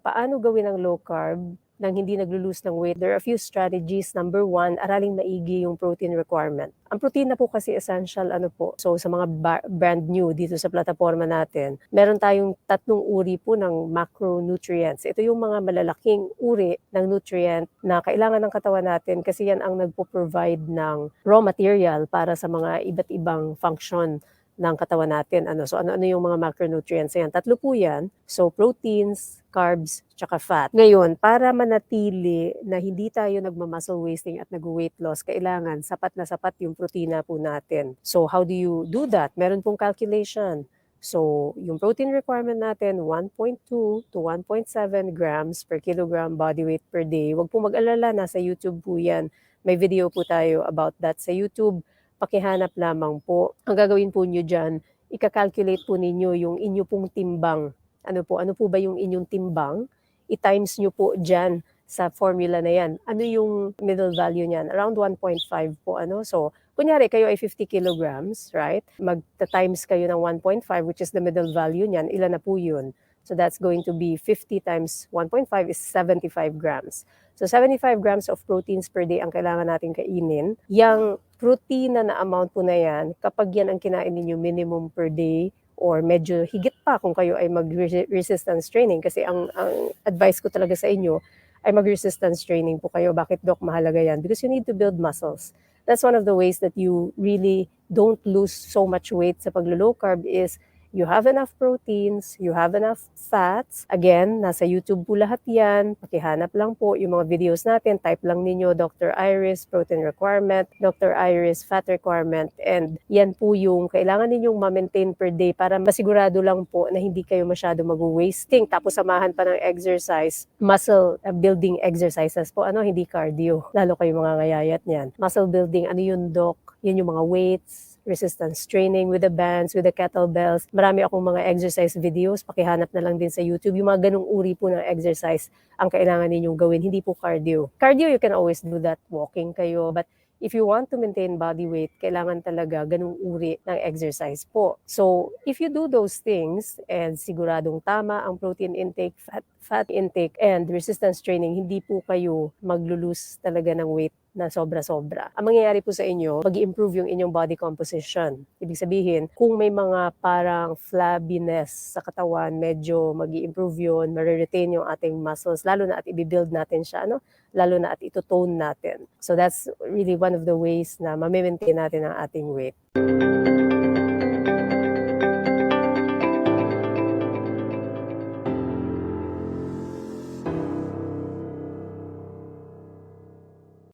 Paano gawin ang low carb nang hindi naglo-lose ng weight? There are a few strategies. Number one, aralin maigi yung protein requirement. Ang protein na po kasi essential po. So sa mga brand new dito sa plataforma natin, meron tayong 3 uri po ng macronutrients. Ito yung mga malalaking uri ng nutrient na kailangan ng katawan natin kasi yan ang nagpo-provide ng raw material para sa mga iba't ibang function ng katawan natin. So ano yung mga macronutrients yan? 3 po yan. So proteins, carbs, tsaka fat. Ngayon, para manatili na hindi tayo nagma-muscle wasting at nag-weight loss, kailangan sapat na sapat yung protina po natin. So how do you do that? Meron pong calculation. So yung protein requirement natin, 1.2 to 1.7 grams per kilogram body weight per day. Huwag po mag-alala, nasa YouTube po yan. May video po tayo about that sa YouTube. Pakihanap lamang po. Ang gagawin po nyo dyan, ika-calculate po ninyo yung inyo pong timbang. Ano po ba yung inyong timbang? I-times nyo po dyan sa formula na yan. Ano yung middle value niyan? Around 1.5 po. So, kunyari kayo ay 50 kilograms, right? Magta-times kayo ng 1.5, which is the middle value niyan. Ilan na po yun? So that's going to be 50 times 1.5 is 75 grams. So 75 grams of proteins per day ang kailangan natin kainin. Yang protina na amount po na yan, kapag yan ang kinain ninyo minimum per day, or medyo higit pa kung kayo ay mag-resistance training, kasi ang advice ko talaga sa inyo ay mag-resistance training po kayo. Bakit, Doc, mahalaga yan? Because you need to build muscles. That's one of the ways that you really don't lose so much weight sa paglo-low carb is you have enough proteins, you have enough fats. Again, nasa YouTube po lahat yan. Pakihanap lang po yung mga videos natin. Type lang ninyo Dr. Iris protein requirement, Dr. Iris fat requirement, and yan po yung kailangan ninyong ma-maintain per day para masigurado lang po na hindi kayo masyado mag-wasting. Tapos samahan pa ng exercise, muscle building exercises po. Hindi cardio. Lalo kayo mga ngayayat niyan. Muscle building, ano yun, Doc? Yun yung mga weights, resistance training with the bands, with the kettlebells. Marami akong mga exercise videos. Pakihanap na lang din sa YouTube. Yung mga ganung uri po ng exercise ang kailangan ninyong gawin. Hindi po cardio. Cardio, you can always do that. Walking kayo. But if you want to maintain body weight, kailangan talaga ganung uri ng exercise po. So, if you do those things and siguradong tama ang protein intake, fat intake, and resistance training, hindi po kayo maglulose talaga ng weight na sobra-sobra. Ang mangyayari po sa inyo, mag-i-improve yung inyong body composition. Ibig sabihin, kung may mga parang flabbiness sa katawan, medyo mag-i-improve yun, ma-retain yung ating muscles, lalo na at i-build natin siya, lalo na at ito-tone natin. So that's really one of the ways na ma-maintain natin ang ating weight.